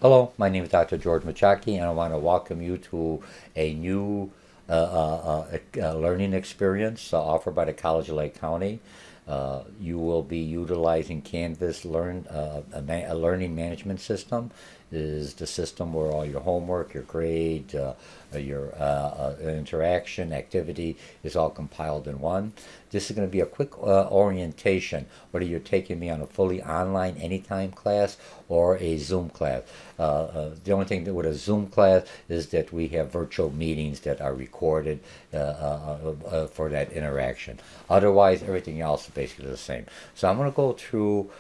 Hello, my name is Dr. George Mochocki, and I want to welcome you to a new learning experience offered by the College of Lake County. You will be utilizing Canvas a learning management system. It is the system where all your homework, your grade, your interaction, activity is all compiled in one. This is going to be a quick orientation, whether you're taking me on a fully online anytime class or a Zoom class. The only thing with a Zoom class is that we have virtual meetings that are recorded for that interaction. Otherwise, everything else is basically the same. So I'm going to go through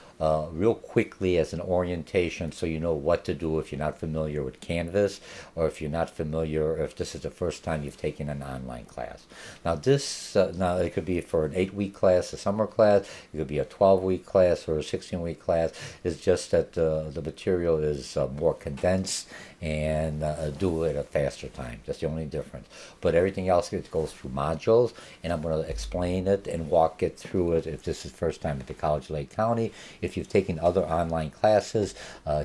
real quickly as an orientation so you know what to do if you're not familiar with Canvas, or if you're not familiar, if this is the first time you've taken an online class. Now now it could be for an 8-week class, a summer class, it could be a 12-week class or a 16-week class. It's just that the material is more condensed and do it at a faster time. That's the only difference. But everything else it goes through modules, and I'm going to explain it and walk it through it if this is first time at the College of Lake County. If you've taken other online classes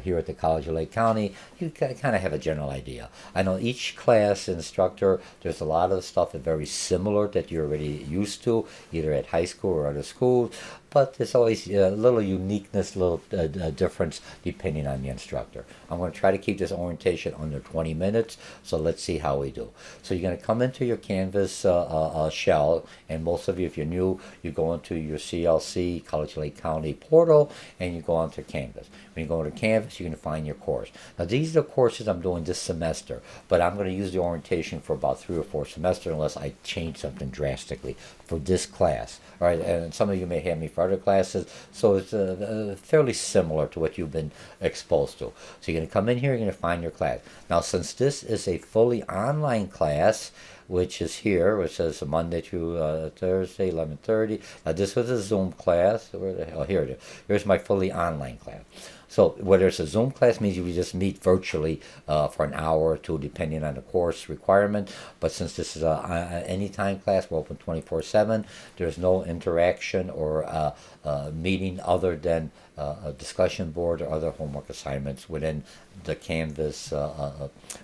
here at the College of Lake County, you kind of have a general idea. I know each class instructor, there's a lot of stuff that's very similar that you're already used to, either at high school or other schools, but there's always a little uniqueness, little difference depending on the instructor. I'm going to try to keep this orientation under 20 minutes, so let's see how we do. So you're going to come into your Canvas shell, and most of you, if you're new, you go into your CLC, College of Lake County portal, and you go onto Canvas. When you go into Canvas, you're going to find your course. Now, these are the courses I'm doing this semester, but I'm going to use the orientation for about 3 or 4 semesters unless I change something drastically for this class. All right, and some of you may have me for other classes, so it's fairly similar to what you've been exposed to. So you're going to come in here, you're going to find your class. Now, since this is a fully online class, which is here, which says Monday through Thursday, 11:30. Now, this was a Zoom class. Oh, here it is. Here's my fully online class. So whether it's a Zoom class means you just meet virtually for an hour or two, depending on the course requirement. But since this is a anytime class, we're open 24/7. There's no interaction or meeting other than a discussion board or other homework assignments within the Canvas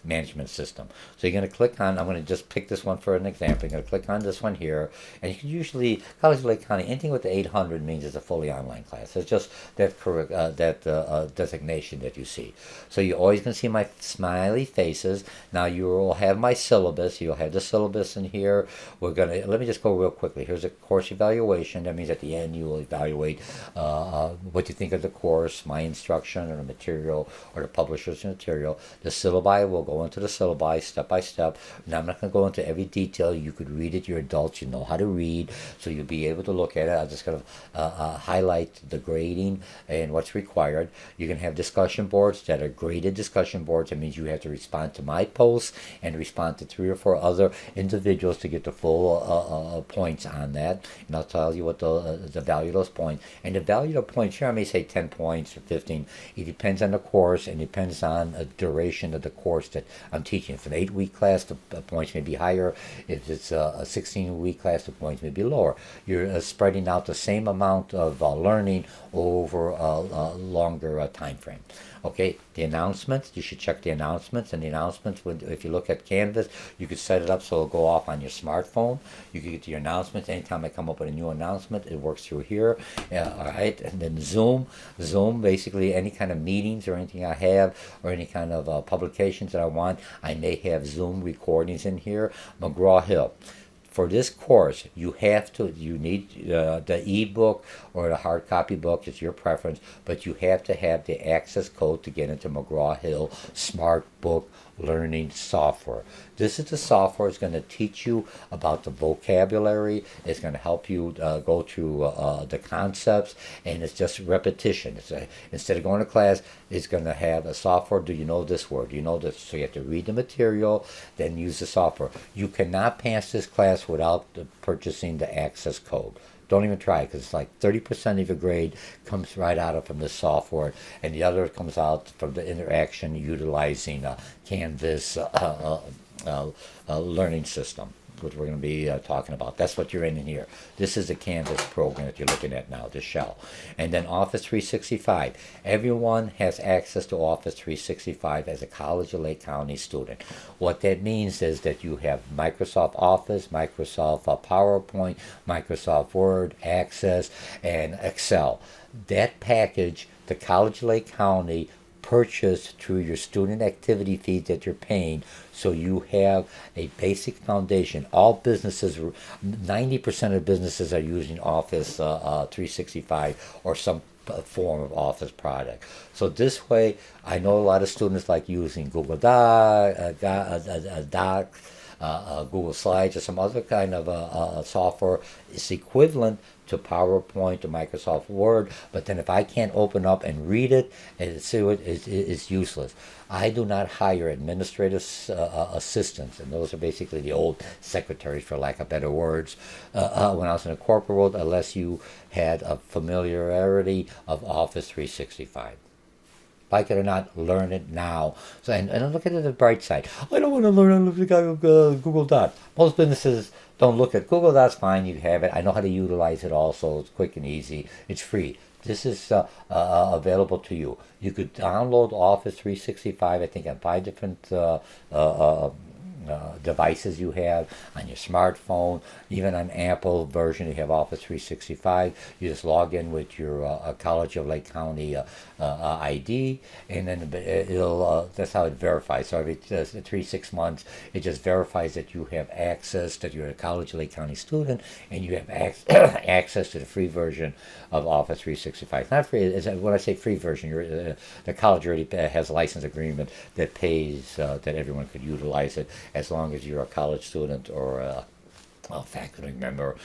management system. So you're going to click on, I'm going to just pick this one for an example. You're going to click on this one here, and you can usually, College of Lake County, anything with the 800 means it's a fully online class. It's just that designation that you see. So you're always going to see my smiley faces. Now you will have my syllabus. You'll have the syllabus in here. Let me just go real quickly. Here's a course evaluation. That means at the end you will evaluate what you think of the course, my instruction, or the material, or the publisher's material. The syllabi will go into the syllabi step by step. Now I'm not going to go into every detail. You could read it. You're adults. You know how to read, so you'll be able to look at it. I'm just going to highlight the grading and what's required. You can have discussion boards that are graded discussion boards. That means you have to respond to my posts and respond to 3 or 4 other individuals to get the full points on that. And I'll tell you what the value of those points. And the value of the points here, I may say 10 points or 15. It depends on the course and depends on the duration of the course that I'm teaching. If it's an 8-week class, the points may be higher. If it's a 16-week class, the points may be lower. You're spreading out the same amount of learning over a longer time frame. Okay, the announcements, you should check the announcements. And the announcements, if you look at Canvas, you could set it up so it'll go off on your smartphone. You can get your announcements anytime I come up with a new announcement. It works through here. All right, and then Zoom, basically any kind of meetings or anything I have, or any kind of publications that I want, I may have Zoom recordings in here. McGraw-Hill. For this course, you need the ebook or the hard copy book. It's your preference, but you have to have the access code to get into McGraw-Hill Smart Book Learning Software. This is the software. It's going to teach you about the vocabulary. It's going to help you go through the concepts, and it's just repetition. Instead of going to class, it's going to have a software. Do you know this word? Do you know this? So you have to read the material, then use the software. You cannot pass this class without purchasing the access code. Don't even try, because it's like 30% of your grade comes right out of from this software, and the other comes out from the interaction utilizing Canvas learning system. what we're going to be talking about. That's what you're in here. This is the Canvas program that you're looking at now, the shell. And then Office 365. Everyone has access to Office 365 as a College of Lake County student. What that means is that you have Microsoft Office, Microsoft PowerPoint, Microsoft Word, Access, and Excel. That package, the College of Lake County purchased through your student activity fees that you're paying, so you have a basic foundation. All businesses, 90% of businesses are using Office 365 or some form of Office product. So this way, I know a lot of students like using Google Docs, Google Slides, or some other kind of software. It's equivalent to PowerPoint, to Microsoft Word, but then if I can't open up and read it and see it, it's useless. I do not hire administrative assistants, and those are basically the old secretaries, for lack of better words, when I was in the corporate world, unless you had a familiarity of Office 365. Like it or not, learn it now. So, and look at it on the bright side. I don't want to learn how to look at Google Docs. Most businesses don't look at Google Docs. Fine, you have it. I know how to utilize it also. It's quick and easy. It's free. This is available to you. You could download Office 365, I think, on 5 different devices you have on your smartphone. Even on Apple version, you have Office 365. You just log in with your College of Lake County ID, and then it'll that's how it verifies. So every 3-6 months, it just verifies that you have access, that you're a College of Lake County student, and you have access to the free version of Office 365. It's not free. When I say free version, the college already has a license agreement that pays that everyone could utilize it, as long as you're a college student or a faculty member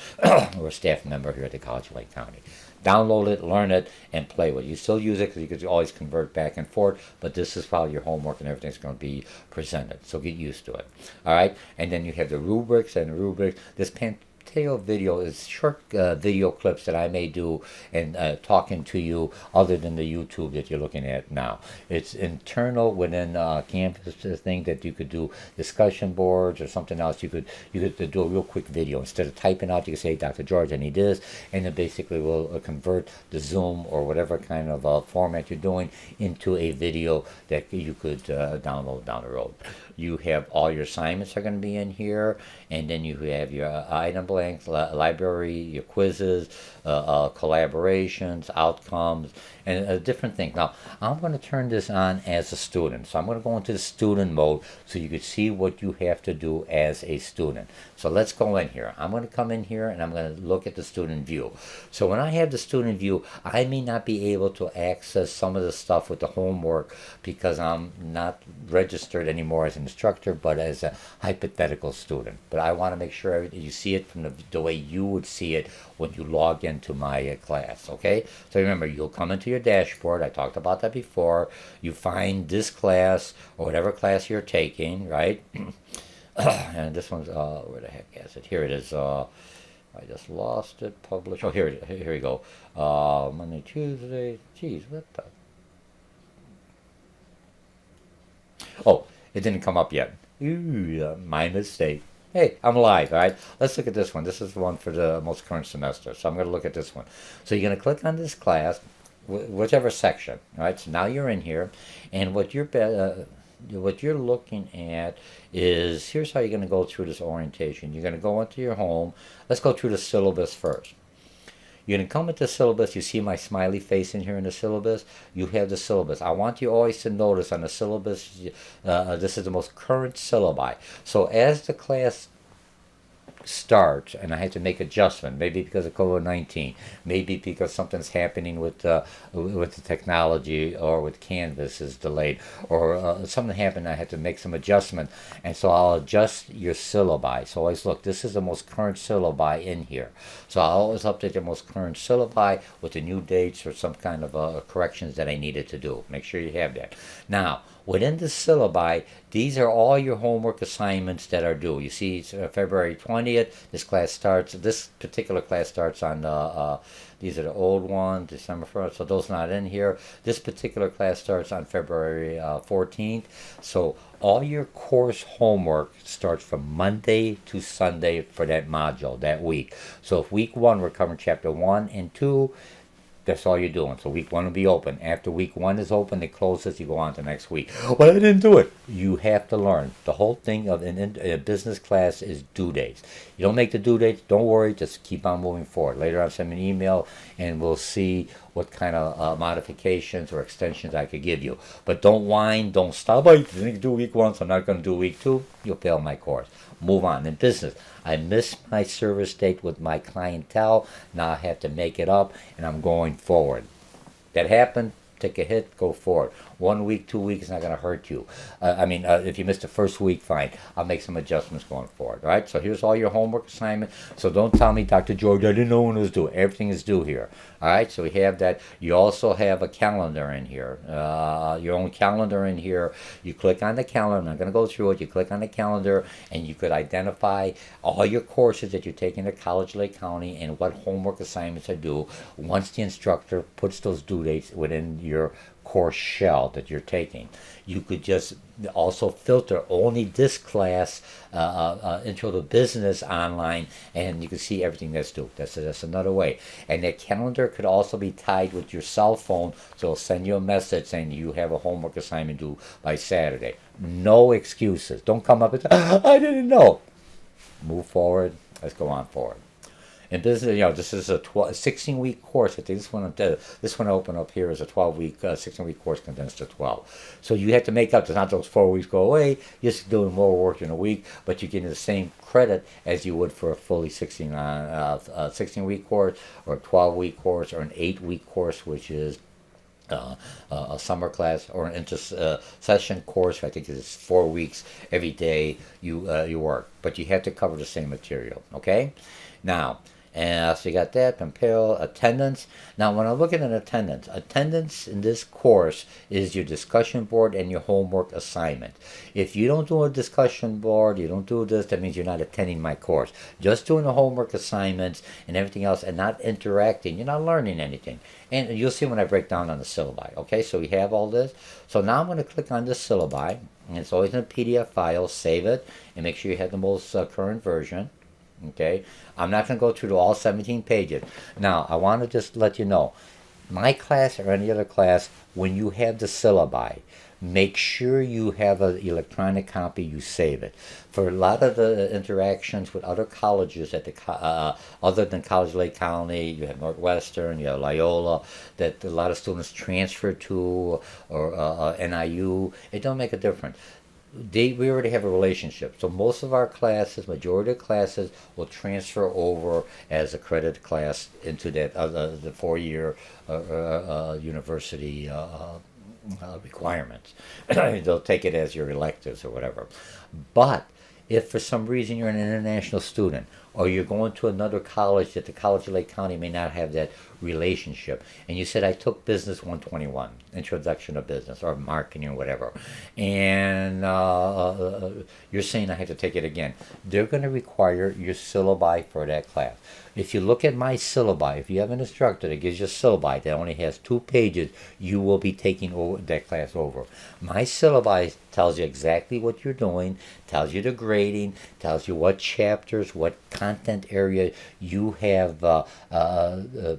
or a staff member here at the College of Lake County. Download it, learn it, and play with it. You still use it because you can always convert back and forth, but this is how your homework and everything's going to be presented. So get used to it. All right? And then you have the rubrics and the rubrics. This video is short video clips that I may do and talking to you other than the YouTube that you're looking at now. It's internal within Canvas thing that you could do discussion boards or something else. You could do a real quick video. Instead of typing out, you can say, hey, Dr. George, I need this, and then basically we'll convert the Zoom or whatever kind of format you're doing into a video that you could download down the road. You have all your assignments are going to be in here, and then you have your item blanks, library, your quizzes, collaborations, outcomes, and different things. Now, I'm going to turn this on as a student. So I'm going to go into the student mode so you can see what you have to do as a student. So let's go in here. I'm going to come in here and I'm going to look at the student view. So when I have the student view, I may not be able to access some of the stuff with the homework because I'm not registered anymore as an instructor, but as a hypothetical student. But I want to make sure you see it from the way you would see it when you log into my class, okay? So remember, you'll come into your dashboard. I talked about that before. You find this class or whatever class you're taking, right? And this one's, where the heck is it? Here it is. I just lost it. Publish. Oh, here we go. Monday, Tuesday. Geez, what the? Oh, it didn't come up yet. Ooh, my mistake. Hey, I'm live, all right? Let's look at this one. This is the one for the most current semester. So I'm going to look at this one. So you're going to click on this class, whichever section, all right? So now you're in here, and what you're looking at is, here's how you're going to go through this orientation. You're going to go into your home. Let's go through the syllabus first. You're going to come into the syllabus. You see my smiley face in here in the syllabus. You have the syllabus. I want you always to notice on the syllabus, this is the most current syllabi. So as the class starts, and I had to make adjustment, maybe because of COVID-19, maybe because something's happening with the technology, or with Canvas is delayed, or something happened, I had to make some adjustment, and so I'll adjust your syllabi. So always look, this is the most current syllabi in here. So I'll always update the most current syllabi with the new dates or some kind of corrections that I needed to do. Make sure you have that. Now, Within the syllabi, these are all your homework assignments that are due. You see, it's, February 20th, this particular class starts on, these are the old ones, December 1st, so those not in here. This particular class starts on February 14th. So all your course homework starts from Monday to Sunday for that module, that week. So if week 1, we're covering chapter 1 and 2, that's all you're doing. So week 1 will be open. After week 1 is open, it closes, you go on to next week. Well, I didn't do it. You have to learn. The whole thing of a business class is due dates. You don't make the due dates, don't worry, just keep on moving forward. Later on, send me an email and we'll see what kind of modifications or extensions I could give you. But don't whine, don't stop. I didn't do week 1, so I'm not going to do week 2. You'll fail my course. Move on. In business, I missed my service date with my clientele. Now I have to make it up, and I'm going forward. That happened. Take a hit, go forward. 1 week, 2 weeks is not going to hurt you. If you missed the first week, fine. I'll make some adjustments going forward. All right. So here's all your homework assignment. So don't tell me, Dr. George, I didn't know when it was due. Everything is due here. All right. So we have that. You also have a calendar in here. Your own calendar in here. You click on the calendar. I'm not going to go through it. You click on the calendar, and you could identify all your courses that you're taking at College Lake County and what homework assignments are due. Once the instructor puts those due dates within your course shell that you're taking, you could just also filter only this class, Intro to Business online, and you can see everything that's due. That's another way. And that calendar could also be tied with your cell phone, so it'll send you a message saying you have a homework assignment due by Saturday. No excuses. Don't come up and say, I didn't know. Move forward. Let's go on forward. In business, this is a 16-week course. I think this one I open up here is a 12-week, 16-week course condensed to 12. So you have to make up. It's not those 4 weeks go away. You're just doing more work in a week, but you're getting the same credit as you would for a fully 16-week course, or a 12-week course, or an 8-week course, which is a summer class, or an inter-session course. I think it's 4 weeks every day you work, but you have to cover the same material. Okay, now. And so you got that, compare attendance. Now, when I'm looking at attendance in this course is your discussion board and your homework assignment. If you don't do a discussion board, you don't do this, that means you're not attending my course. Just doing the homework assignments and everything else and not interacting, you're not learning anything. And you'll see when I break down on the syllabi. Okay, so we have all this. So now I'm going to click on the syllabi, and it's always in a PDF file. Save it, and make sure you have the most current version. Okay, I'm not going to go through all 17 pages. Now, I want to just let you know, my class or any other class, when you have the syllabi, make sure you have an electronic copy, you save it. For a lot of the interactions with other colleges at the other than College Lake County, you have Northwestern, you have Loyola, that a lot of students transfer to, or NIU, it don't make a difference. We already have a relationship. So most of our classes, majority of classes, will transfer over as a credit class into that the 4-year university requirements. They'll take it as your electives or whatever. But if for some reason you're an international student, or you're going to another college that the College of Lake County may not have that relationship, and you said, I took Business 121, Introduction to Business, or Marketing, or whatever, and you're saying I have to take it again, they're going to require your syllabi for that class. If you look at my syllabi, if you have an instructor that gives you a syllabi that only has 2 pages, you will be taking that class over. My syllabi tells you exactly what you're doing, tells you the grading, tells you what chapters, what content area you have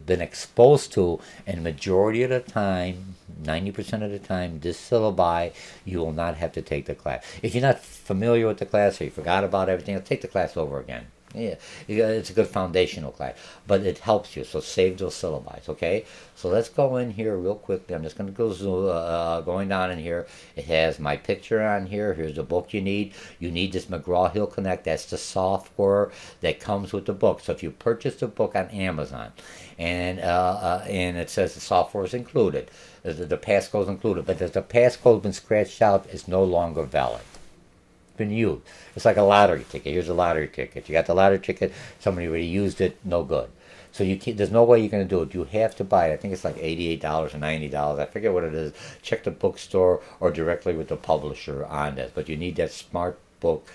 been exposed to, and majority of the time, 90% of the time, this syllabi, you will not have to take the class. If you're not familiar with the class, or you forgot about everything, take the class over again. Yeah, it's a good foundational class, but it helps you, so save those syllabi, okay? So let's go in here real quickly. I'm just going to go going down in here. It has my picture on here. Here's the book you need. You need this McGraw-Hill Connect. That's the software that comes with the book. So if you purchase the book on Amazon, and it says the software is included, the passcode is included, but if the passcode been scratched out, it's no longer valid. Been used. It's like a lottery ticket. Here's a lottery ticket. You got the lottery ticket, somebody already used it, no good. So you can't, there's no way you're going to do it. You have to buy it. I think it's like $88 or $90. I forget what it is. Check the bookstore or directly with the publisher on this. But you need that smart book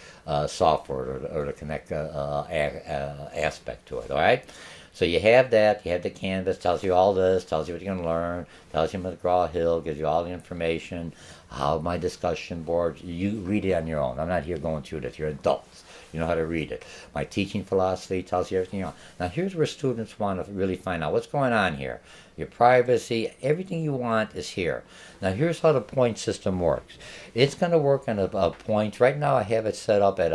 software or the connect aspect to it. All right. So you have that. You have the canvas. Tells you all this. Tells you what you're going to learn. Tells you McGraw-Hill. Gives you all the information. How my discussion board. You read it on your own. I'm not here going through this. You're adults. You know how to read it. My teaching philosophy tells you everything else. Now here's where students want to really find out what's going on here. Your privacy, everything you want is here. Now here's how the point system works. It's going to work on a point. Right now I have it set up at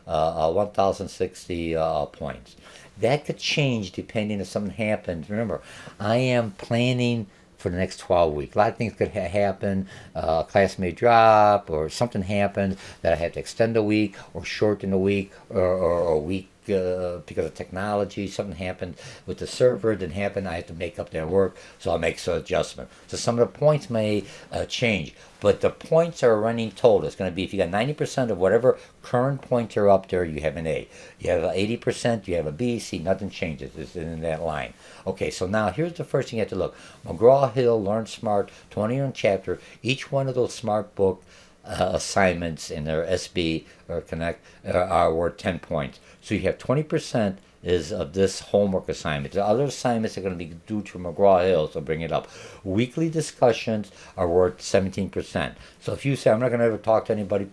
1,060 points. That could change depending if something happens. Remember, I am planning for the next 12 weeks. A lot of things could happen. Class may drop, or something happens that I have to extend a week, or shorten a week, or a week because of technology. Something happened with the server, didn't happen. I have to make up that work, so I'll make some adjustment. So some of the points may change, but the points are running total. It's going to be, if you got 90% of whatever current points are up there, you have an A. You have 80%, you have a B, C, nothing changes. It's in that line. Okay, so now here's the first thing you have to look. McGraw-Hill, Learn Smart, 20-year chapter. Each one of those smart book assignments in their SB or Connect are worth 10 points. So you have 20% is of this homework assignment. The other assignments are going to be due to McGraw-Hill, so bring it up. Weekly discussions are worth 17%. So if you say, I'm not going to ever talk to anybody,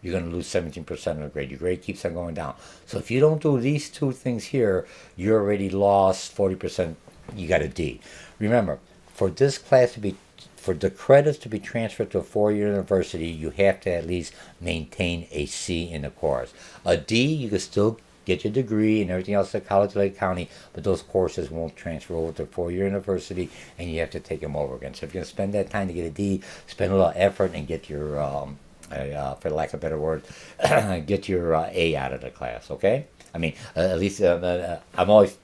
you're going to lose 17% of the grade. Your grade keeps on going down. So if you don't do these two things here, you're already lost 40%. You got a D. Remember, for this class to be, for the credits to be transferred to a four-year university, you have to at least maintain a C in the course. A D, you can still get your degree and everything else at College Lake County, but those courses won't transfer over to a four-year university, and you have to take them over again. So if you're going to spend that time to get a D, spend a little effort and get your, for lack of a better word, get your A out of the class, okay? I mean, at least I'm always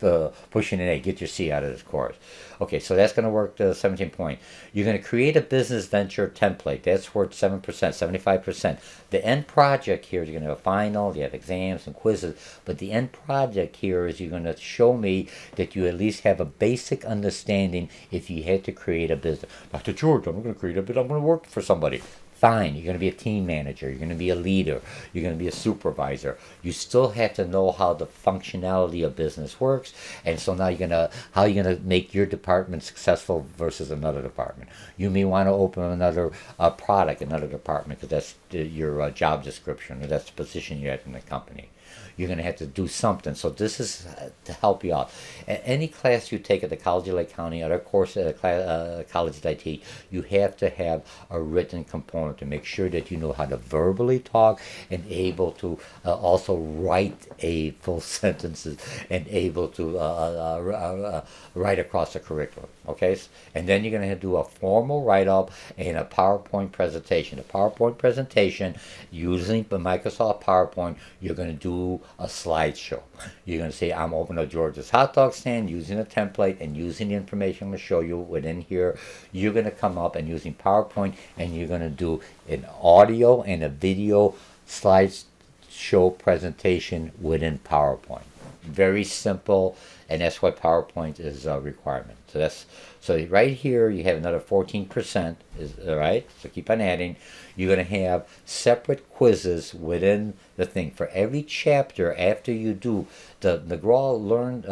pushing an A. Get your C out of this course. Okay, so that's going to work to 17 point. You're going to create a business venture template. That's worth 7%, 75%. The end project here is you're going to have a final, you have exams and quizzes, but the end project here is you're going to show me that you at least have a basic understanding if you had to create a business. Dr. George, I'm going to create a business. I'm going to work for somebody. Fine, you're going to be a team manager, you're going to be a leader, you're going to be a supervisor. You still have to know how the functionality of business works, and so now how you're going to make your department successful versus another department. You may want to open another product, another department, because that's your job description, or that's the position you're at in the company. You're going to have to do something. So this is to help you out. Any class you take at the College of Lake County, other course at a college that I teach, you have to have a written component to make sure that you know how to verbally talk and able to also write a full sentences and able to write across the curriculum. Okay, and then you're going to have to do a formal write-up and a PowerPoint presentation. The PowerPoint presentation, using the Microsoft PowerPoint, you're going to do a slideshow. You're going to say, I'm opening a George's hot dog stand using a template and using the information I'm going to show you within here. You're going to come up and using PowerPoint, and you're going to do an audio and a video slideshow presentation within PowerPoint. Very simple, and that's why PowerPoint is a requirement. So right here you have another 14%, is all right. So keep on adding. You're going to have separate quizzes within the thing for every chapter. After you do the McGraw Learn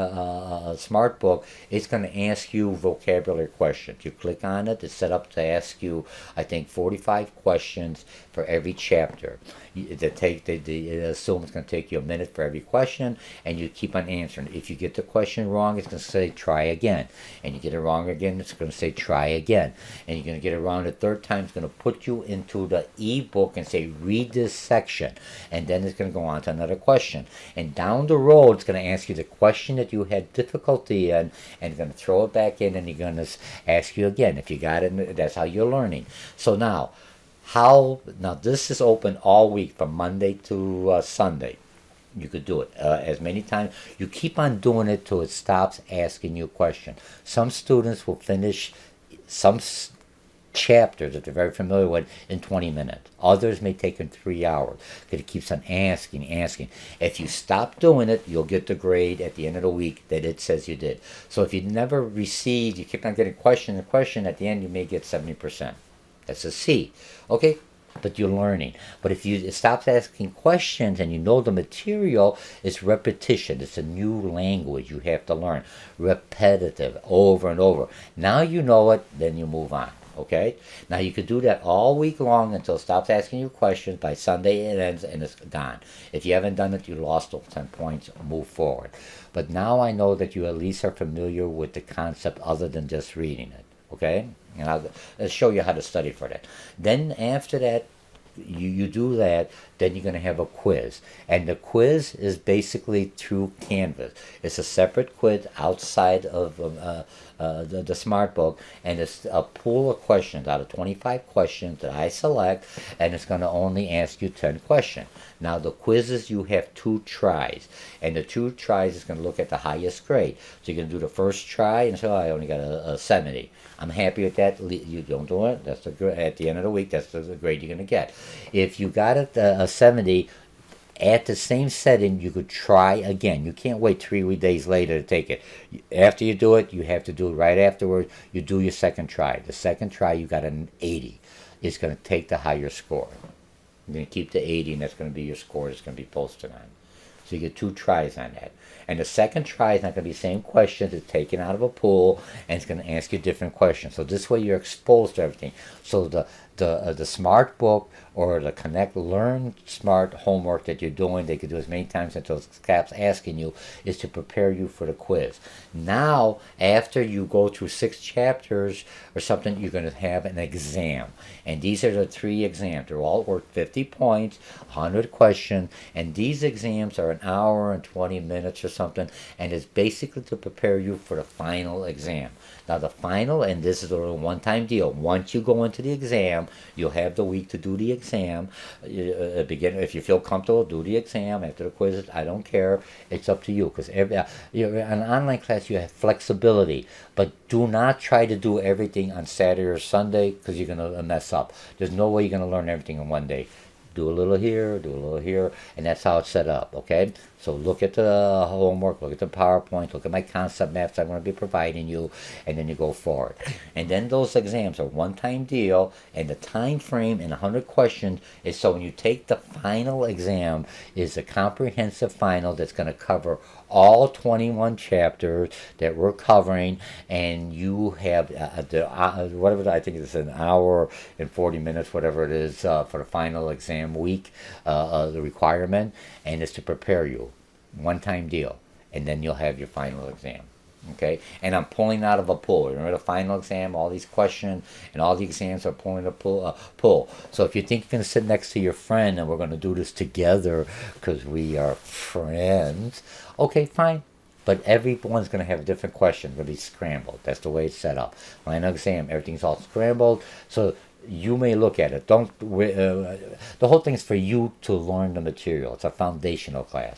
Smart Book, it's going to ask you vocabulary questions. You click on it, it's set up to ask you, I think, 45 questions for every chapter. They assume it's going to take you a minute for every question, and you keep on answering. If you get the question wrong, it's going to say try again, and you get it wrong again, it's going to say try again, and you're going to get it wrong the third time. It's going to put you into the ebook and say read this section, and then it's going to go on to another question, and down the road it's going to ask you the question that you had difficulty in, and it's going to throw it back in, and you're going to ask you again. If you got it, that's how you're learning. So now this is open all week from Monday to Sunday. You could do it as many times. You keep on doing it till it stops asking you a question. Some students will finish, some chapters that they're very familiar with in 20 minutes. Others may take in 3 hours because it keeps on asking. If you stop doing it, you'll get the grade at the end of the week that it says you did. So if you never received, you keep on getting question, at the end you may get 70%. That's a C. Okay, but you're learning. But if you stop asking questions and you know the material, it's repetition. It's a new language you have to learn. Repetitive, over and over. Now you know it, then you move on. Okay? Now you could do that all week long until it stops asking you questions. By Sunday it ends and it's gone. If you haven't done it, you lost those 10 points. Move forward. But now I know that you at least are familiar with the concept other than just reading it. Okay? And I'll show you how to study for that. Then after that, you do that, then you're going to have a quiz. And the quiz is basically through Canvas. It's a separate quiz outside of the Smart Book, and it's a pool of questions out of 25 questions that I select, and it's going to only ask you 10 questions. Now the quizzes, you have 2 tries, and the 2 tries is going to look at the highest grade. So you're going to do the first try and say, oh, I only got a 70. I'm happy with that. You don't do it. That's at the end of the week, that's the grade you're going to get. If you got a 70, at the same setting, you could try again. You can't wait 3 days later to take it. After you do it, you have to do it right afterwards. You do your second try. The second try, you got an 80. It's going to take the higher score. You're going to keep the 80, and that's going to be your score that's going to be posted on. So you get 2 tries on that. And the second try is not going to be the same questions. It's taken out of a pool, and it's going to ask you different questions. So this way you're exposed to everything. So the Smart Book or the Connect Learn Smart homework that you're doing, they could do as many times until it stops asking you, is to prepare you for the quiz. Now, after you go through 6 chapters or something, you're going to have an exam. And these are the 3 exams. They're all worth 50 points, 100 questions, and these exams are an hour and 20 minutes or something, and it's basically to prepare you for the final exam. Now the final, and this is a one-time deal, once you go into the exam, you'll have the week to do the exam. If you feel comfortable, do the exam. After the quiz, I don't care. It's up to you, because you're in an online class, you have flexibility, but do not try to do everything on Saturday or Sunday, because you're going to mess up. There's no way you're going to learn everything in one day. Do a little here, do a little here, and that's how it's set up, okay? So look at the homework, look at the PowerPoint, look at my concept maps I'm going to be providing you, and then you go forward. And then those exams are one-time deal, and the time frame and 100 questions is so when you take the final exam, is a comprehensive final that's going to cover all 21 chapters that we're covering, and you have whatever, I think it's an hour and 40 minutes, whatever it is, for the final exam week, the requirement, and it's to prepare you. One-time deal, and then you'll have your final exam. Okay, and I'm pulling out of a pool. Remember the final exam, all these questions and all the exams are pulling a pull. So if you think you're going to sit next to your friend and we're going to do this together because we are friends, okay, fine. But everyone's going to have a different question. It's going to be scrambled. That's the way it's set up. Final exam, everything's all scrambled. So you may look at it. The whole thing is for you to learn the material. It's a foundational class.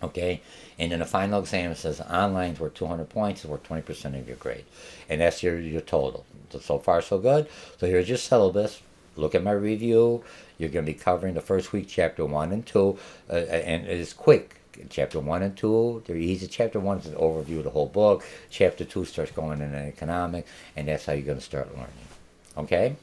Okay, and then the final exam says online's worth 200 points, is worth 20% of your grade, and that's your total. So far, so good. So here's your syllabus. Look at my review. You're going to be covering the first week, chapter 1 and 2, and it is quick. Chapter 1 and 2, they're easy. Chapter 1 is an overview of the whole book. Chapter 2 starts going into economics, and that's how you're going to start learning. Okay,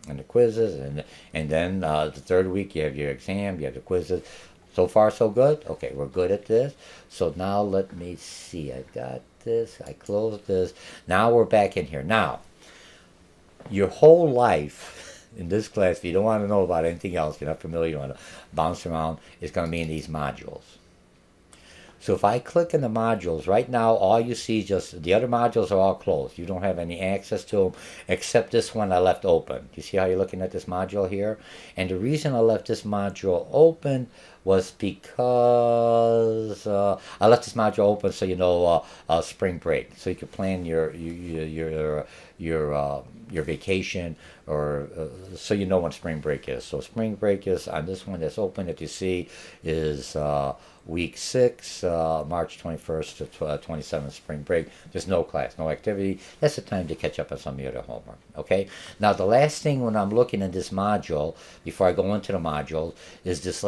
and the quizzes, and then the third week you have your exam, you have the quizzes. So far, so good? Okay, we're good at this. So now let me see. I got this. I closed this. Now we're back in here. Now, your whole life in this class, if you don't want to know about anything else, you're not familiar, you want to bounce around, is going to be in these modules. So if I click in the modules, right now all you see is just, the other modules are all closed. You don't have any access to them, except this one I left open. You see how you're looking at this module here? And the reason I left this module open was because I left this module open so you know spring break, so you could plan your vacation, or so you know when spring break is. So spring break is on this one that's open that you see is week 6, March 21st to 27th, spring break. There's no class, no activity. That's the time to catch up on some of your other homework. Okay. Now the last thing when I'm looking at this module, before I go into the module, is this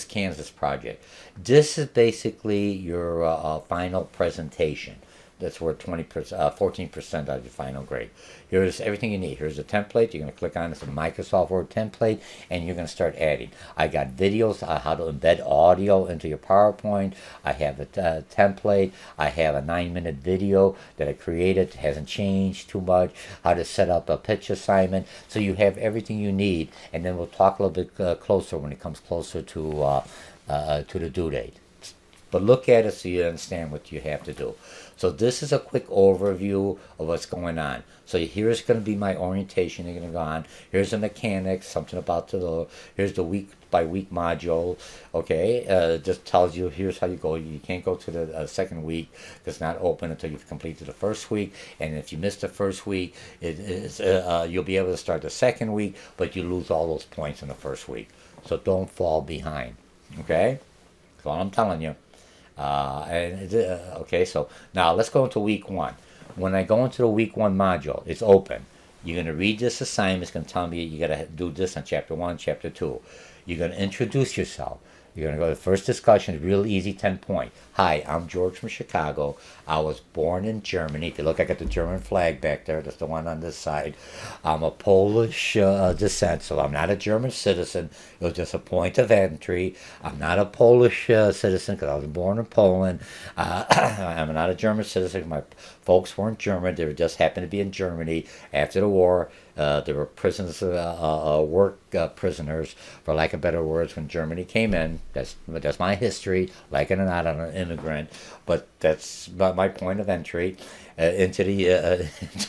Kansas project. This is basically your final presentation. That's worth 14% of your final grade. Here's everything you need. Here's a template. You're going to click on it. It's a Microsoft Word template, and you're going to start adding. I got videos on how to embed audio into your PowerPoint. I have a template. I have a 9-minute video that I created. It hasn't changed too much. How to set up a pitch assignment. So you have everything you need, and then we'll talk a little bit closer when it comes closer to the due date. But look at it so you understand what you have to do. So this is a quick overview of what's going on. So here's going to be my orientation. You're going to go on. Here's the mechanics, something about here's the week by week module. Okay, just tells you here's how you go. You can't go to the second week. It's not open until you've completed the first week. And if you miss the first week, you'll be able to start the second week, but you lose all those points in the first week. So don't fall behind. Okay, that's all I'm telling you. Okay, so now let's go into week 1. When I go into the week 1 module, it's open. You're going to read this assignment. It's going to tell me you got to do this on chapter 1, chapter 2. You're going to introduce yourself. You're going to go to the first discussion. It's real easy, 10-point. Hi, I'm George from Chicago. I was born in Germany. If you look, I got the German flag back there. That's the one on this side. I'm a Polish descent, so I'm not a German citizen. It was just a point of entry. I'm not a Polish citizen because I was born in Poland. I'm not a German citizen. My folks weren't German. They just happened to be in Germany after the war. They were prisoners, work prisoners, for lack of better words, when Germany came in. That's my history. Like it or not, I'm an immigrant, but that's my point of entry into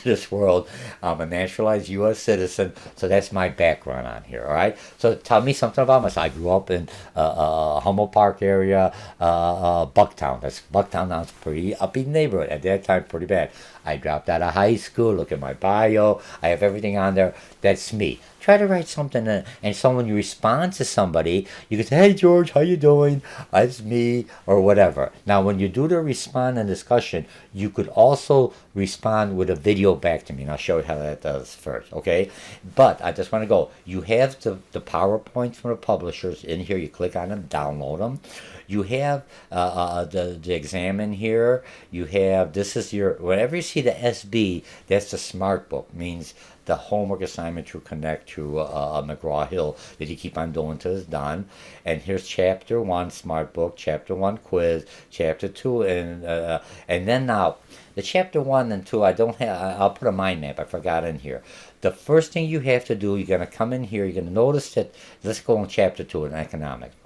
this world. I'm a naturalized U.S. citizen, so that's my background on here. All right. So tell me something about myself. I grew up in Hummel Park area, Bucktown. Bucktown now. It's a pretty upbeat neighborhood at that time. Pretty bad. I dropped out of high school. Look at my bio. I have everything on there. That's me. Try to write something, and so when you respond to somebody, you can say, "Hey George, how you doing? It's me," or whatever. Now, when you do the respond and discussion, you could also respond with a video back to me, and I'll show you how that does first. Okay, but I just want to go. You have the PowerPoint from the publishers in here. You click on them, download them. You have the exam in here. You have, this is your, whenever you see the SB, that's the Smart Book, means the homework assignment to connect to McGraw-Hill that you keep on doing till it's done. And here's chapter 1 Smart Book, chapter 1 quiz, chapter 2, and then now the chapter 1 and 2 I don't have. I'll put a mind map. I forgot in here. The first thing you have to do, you're going to come in here. You're going to notice that. Let's go on chapter 2 in economics.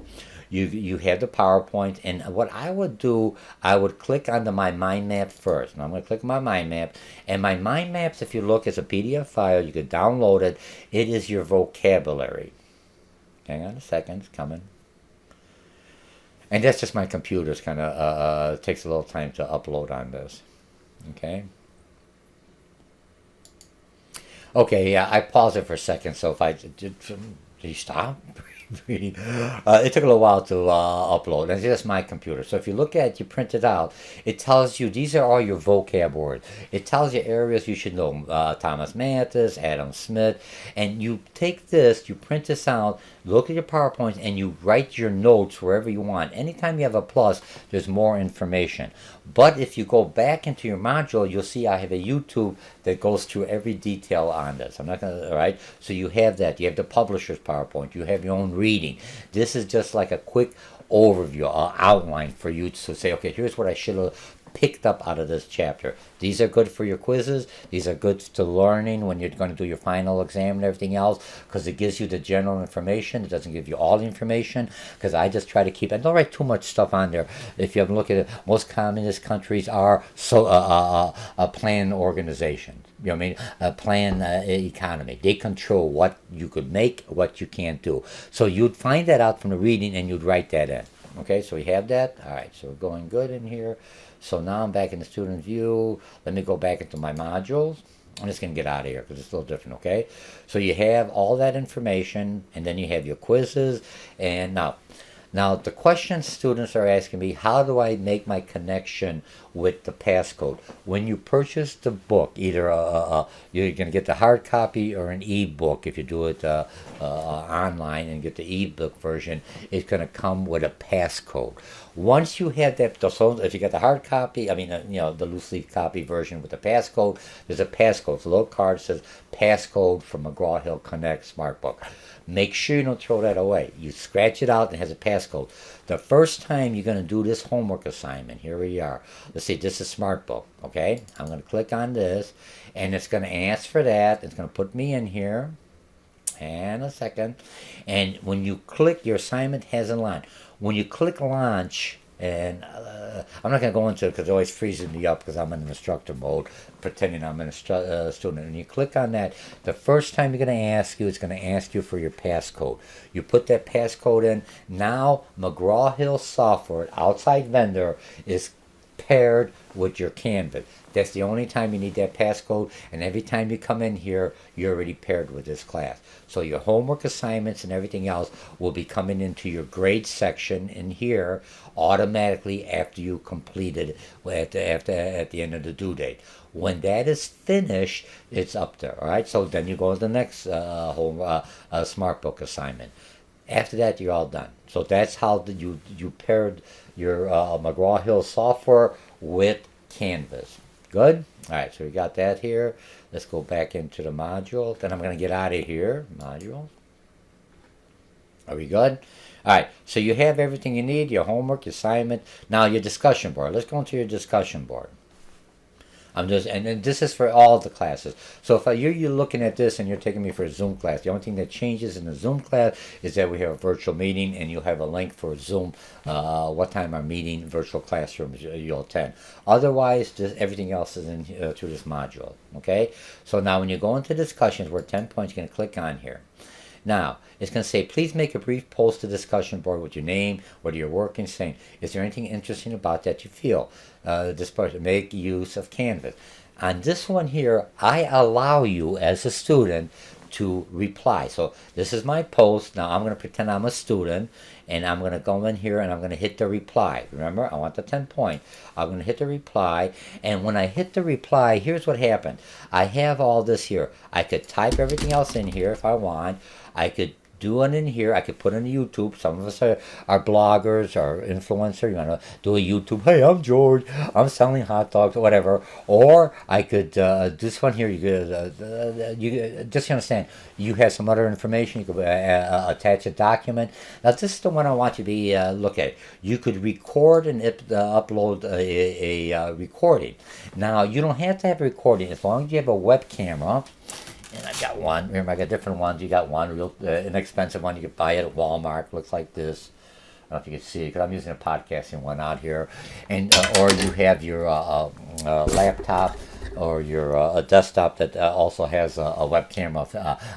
You have the PowerPoint, and what I would do, I would click onto my mind map first. And I'm going to click my mind map, and my mind maps, if you look, is a PDF file. You could download it. It is your vocabulary. Hang on a second, it's coming. And that's just my computer. It's kind of takes a little time to upload on this. Okay. Okay, yeah, I paused it for a second, so if I did you stop? It took a little while to upload, and it's just my computer. So if you look at it, you print it out, it tells you these are all your vocab words. It tells you areas you should know, Thomas Mathis, Adam Smith, and you take this, you print this out, look at your PowerPoint, and you write your notes wherever you want. Anytime you have a plus, there's more information. But if you go back into your module, you'll see I have a YouTube that goes through every detail on this. I'm not going to, all right? So you have that. You have the publisher's PowerPoint. You have your own reading. This is just like a quick overview, outline for you to say, okay, here's what I should have picked up out of this chapter. These are good for your quizzes. These are good to learning when you're going to do your final exam and everything else, because it gives you the general information. It doesn't give you all the information, because I just try to keep, and don't write too much stuff on there. If you have a look at it, most communist countries are a planned organization. You know what I mean? Plan economy. They control what you could make, what you can't do. So you'd find that out from the reading and you'd write that in. Okay, so we have that. All right, so we're going good in here. So now I'm back in the student view. Let me go back into my modules. I'm just going to get out of here because it's a little different, okay? So you have all that information, and then you have your quizzes. And now the questions students are asking me, how do I make my connection with the passcode? When you purchase the book, either you're going to get the hard copy or an e-book. If you do it online and get the e-book version, it's going to come with a passcode. Once you have that, so if you get the hard copy, the loose leaf copy version with the passcode, there's a passcode. It's a little card that says passcode from McGraw-Hill Connect Smart Book. Make sure you don't throw that away. You scratch it out and it has a passcode. The first time you're going to do this homework assignment, here we are. Let's see, this is Smart Book, okay? I'm going to click on this, and it's going to ask for that. It's going to put me in here. And a second. And when you click, your assignment has a line. When you click launch, and I'm not going to go into it because it always freezes me up because I'm in instructor mode, pretending I'm a student. And you click on that, the first time you're going to ask you, it's going to ask you for your passcode. You put that passcode in. Now, McGraw-Hill software, outside vendor, is paired with your Canvas. That's the only time you need that passcode, and every time you come in here, you're already paired with this class. So your homework assignments and everything else will be coming into your grade section in here automatically after you completed at the end of the due date. When that is finished, it's up there. All right. So then you go to the next Smart Book assignment. After that, you're all done. So that's how you paired your McGraw-Hill software with Canvas. Good? All right, so we got that here. Let's go back into the module. Then I'm going to get out of here. Module. Are we good? All right, so you have everything you need, your homework, your assignment. Now your discussion board. Let's go into your discussion board. And this is for all the classes. So if you're looking at this and you're taking me for a Zoom class, the only thing that changes in the Zoom class is that we have a virtual meeting and you'll have a link for Zoom, what time our meeting, virtual classrooms you'll attend. Otherwise, everything else is in through this module. Okay? So now when you go into discussions, we're 10 points, you're going to click on here. Now, it's going to say, please make a brief post to discussion board with your name, whether you're working, saying, is there anything interesting about that you feel? This person, make use of Canvas. On this one here, I allow you as a student to reply. So this is my post. Now I'm going to pretend I'm a student, and I'm going to go in here and I'm going to hit the reply. Remember, I want the 10 point. I'm going to hit the reply, and when I hit the reply, here's what happened. I have all this here. I could type everything else in here if I want. I could do it in here. I could put it in YouTube. Some of us are bloggers or influencers. You want to do a YouTube. Hey, I'm George. I'm selling hot dogs or whatever. Or I could this one here. You could you just understand. You have some other information. You could attach a document. Now this is the one I want you to be look at. You could record and upload a recording. Now you don't have to have a recording as long as you have a web camera. And I got one. Remember, I got different ones. You got one real inexpensive one. You can buy it at Walmart. Looks like this. I don't know if you can see it because I'm using a podcasting one out here. And or you have your laptop or your desktop that also has a webcam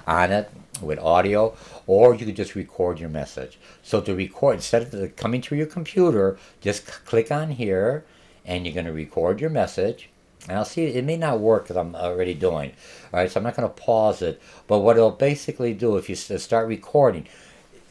on it with audio. Or you could just record your message. So to record, instead of coming through your computer, just click on here, and you're going to record your message. And I'll see, it may not work because I'm already doing. All right, so I'm not going to pause it. But what it'll basically do, if you start recording,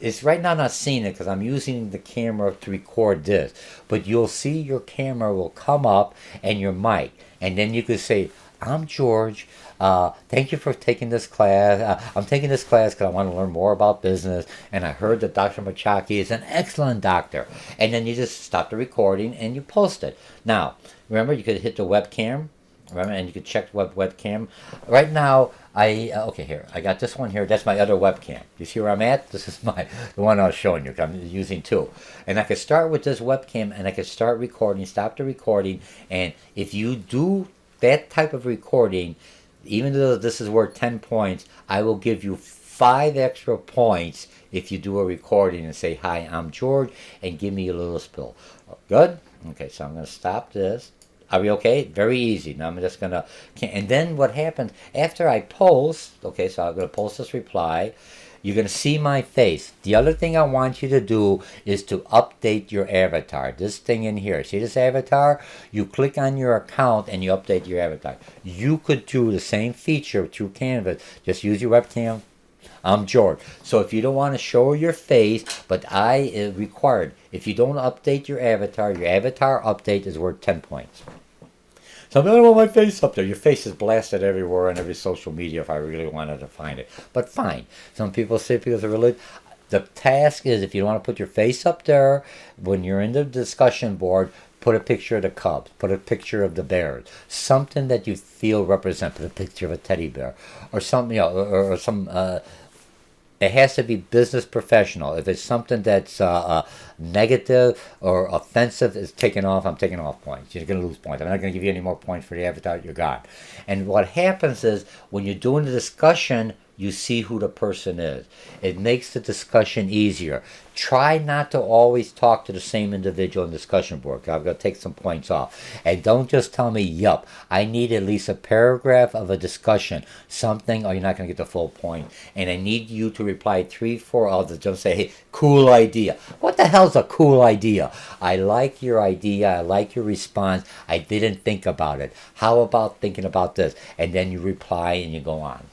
it's right now not seeing it because I'm using the camera to record this. But you'll see your camera will come up and your mic. And then you could say, I'm George. Thank you for taking this class. I'm taking this class because I want to learn more about business. And I heard that Dr. Mochocki is an excellent doctor. And then you just stop the recording and you post it. Now, remember, you could hit the webcam. Remember, and you could check webcam. Right now, okay, here. I got this one here. That's my other webcam. You see where I'm at? This is the one I was showing you. I'm using two. And I could start with this webcam and I could start recording, stop the recording. And if you do that type of recording, even though this is worth 10 points, I will give you 5 extra points if you do a recording and say, hi, I'm George, and give me a little spill. Good? Okay, so I'm going to stop this. Are we okay? Very easy. Now I'm just gonna, and then what happens after I post? Okay, so I'm gonna post this reply. You're gonna see my face. The other thing I want you to do is to update your avatar. This thing in here. See this avatar? You click on your account and you update your avatar. You could do the same feature through Canvas. Just use your webcam. I'm George. So if you don't want to show your face, but I required, if you don't update your avatar update is worth 10 points. So I don't want my face up there. Your face is blasted everywhere on every social media if I really wanted to find it. But fine. Some people say because they're really... The task is if you don't want to put your face up there, when you're in the discussion board, put a picture of the Cubs. Put a picture of the Bears. Something that you feel represents. Put a picture of a teddy bear. Or something, or some... it has to be business professional. If it's something that's negative or offensive, it's taken off. I'm taking off points. You're going to lose points. I'm not going to give you any more points for the avatar you got. And what happens is when you're doing the discussion, you see who the person is. It makes the discussion easier. Try not to always talk to the same individual in the discussion board. I'm going to take some points off. And don't just tell me, yup. I need at least a paragraph of a discussion, something, or you're not going to get the full point. And I need you to reply 3, 4 others. Don't say, hey, cool idea. What the hell's a cool idea? I like your idea. I like your response. I didn't think about it. How about thinking about this? And then you reply and you go on.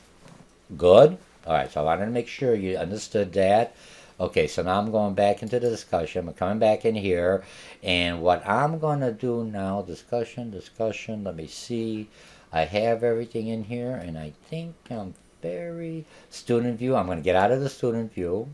Good? All right, so I wanted to make sure you understood that. Okay, so now I'm going back into the discussion. I'm coming back in here. And what I'm going to do now, discussion, let me see. I have everything in here, and I think I'm very student view. I'm going to get out of the student view.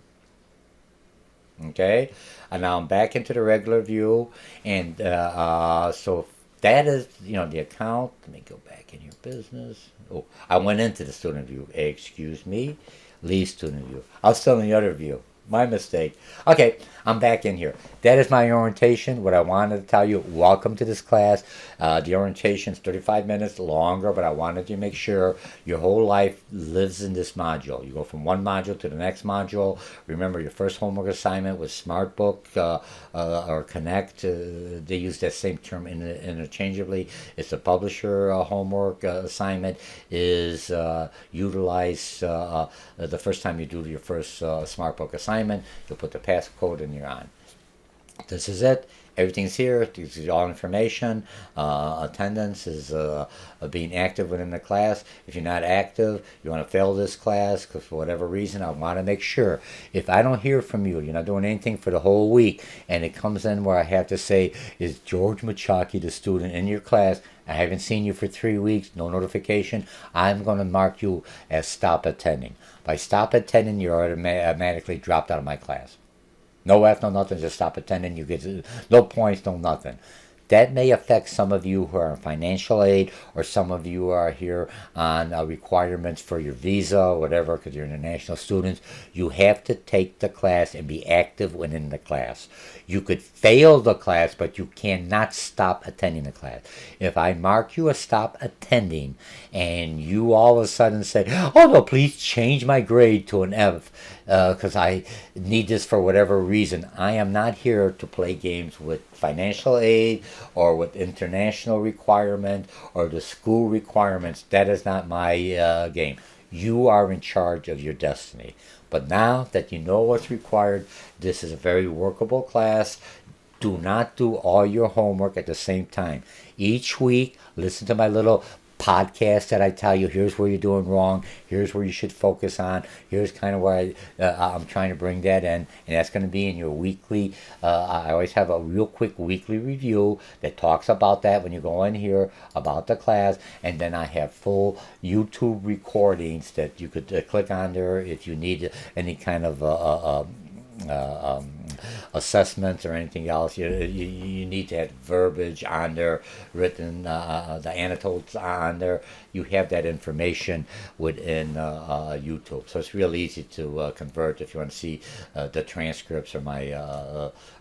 Okay, and now I'm back into the regular view. And so that is, the account. Let me go back in your business. Oh, I went into the student view. Excuse me. Leave student view. I was still in the other view. My mistake. Okay, I'm back in here. That is my orientation. What I wanted to tell you, welcome to this class. The orientation is 35 minutes longer, but I wanted to make sure your whole life lives in this module. You go from one module to the next module. Remember, your first homework assignment was SmartBook or Connect. They use that same term interchangeably. It's the publisher homework assignment is utilize the first time you do your first SmartBook assignment. You'll put the passcode and you're on. This is it. Everything's here. This is all information. Attendance is being active within the class. If you're not active, you want to fail this class because for whatever reason, I want to make sure. If I don't hear from you, you're not doing anything for the whole week, and it comes in where I have to say, is George Mochocki the student in your class? I haven't seen you for 3 weeks, no notification. I'm going to mark you as stop attending. By stop attending, you're automatically dropped out of my class. No F, no nothing, just stop attending. You get no points, no nothing. That may affect some of you who are on financial aid, or some of you are here on requirements for your visa or whatever because you're international students. You have to take the class and be active within the class. You could fail the class, but you cannot stop attending the class. If I mark you a stop attending and you all of a sudden say, oh no, please change my grade to an F because I need this for whatever reason, I am not here to play games with financial aid or with international requirement or the school requirements. That is not my game. You are in charge of your destiny. But now that you know what's required, this is a very workable class. Do not do all your homework at the same time. Each week, listen to my little podcast that I tell you, here's where you're doing wrong, here's where you should focus on, here's kind of where I'm trying to bring that in, and that's going to be in your weekly, I always have a real quick weekly review that talks about that when you go in here, about the class, and then I have full YouTube recordings that you could click on there if you need any kind of assessments or anything else. You need to have verbiage on there, written, the annotates on there. You have that information within YouTube. So it's real easy to convert if you want to see the transcripts or my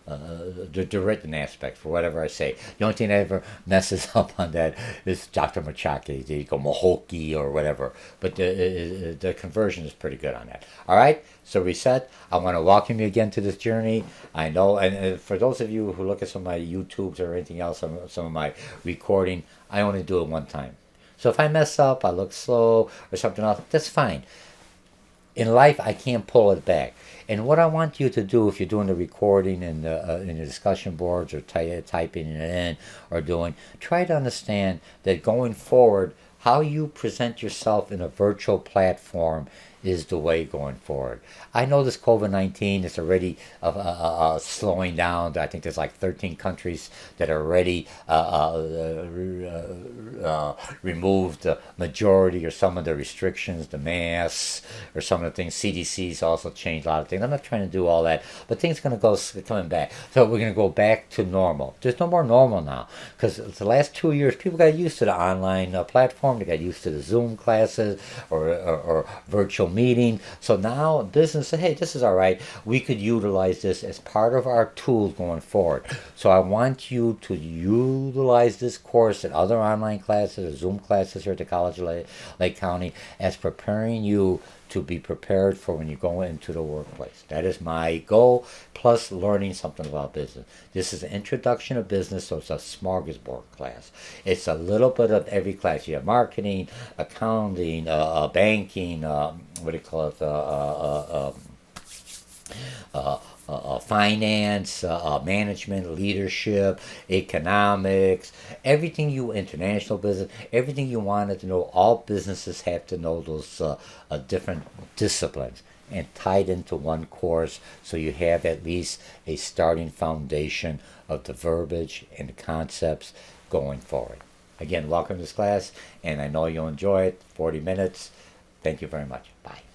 the written aspect for whatever I say. The only thing that ever messes up on that is Dr. Mochocki. They go Mochocki or whatever. But the conversion is pretty good on that. All right? So reset. I want to welcome you again to this journey. I I know, and for those of you who look at some of my YouTubes or anything else, some of my recording, I only do it one time. So if I mess up, I look slow or something else, that's fine. In life, I can't pull it back. And what I want you to do, if you're doing the recording in the discussion boards or typing it in or doing, try to understand that going forward, how you present yourself in a virtual platform is the way going forward. I know this COVID-19 is already slowing down. I think there's like 13 countries that are already removed the majority or some of the restrictions, the masks, or some of the things. CDC's also changed a lot of things. I'm not trying to do all that, but things are going to go coming back. So we're going to go back to normal. There's no more normal now because the last 2 years, people got used to the online platform. They got used to the Zoom classes or virtual meeting. So now business said, hey, this is all right. We could utilize this as part of our tools going forward. So I want you to utilize this course and other online classes or Zoom classes here at the College of Lake County as preparing you to be prepared for when you go into the workplace. That is my goal, plus learning something about business. This is an introduction to business, so it's a smorgasbord class. It's a little bit of every class. You have marketing, accounting, banking, what do you call it, finance, management, leadership, economics, everything international business, everything you wanted to know. All businesses have to know those different disciplines and tied into one course, so you have at least a starting foundation of the verbiage and the concepts going forward. Again, welcome to this class, and I know you'll enjoy it. 40 minutes. Thank you very much. Bye.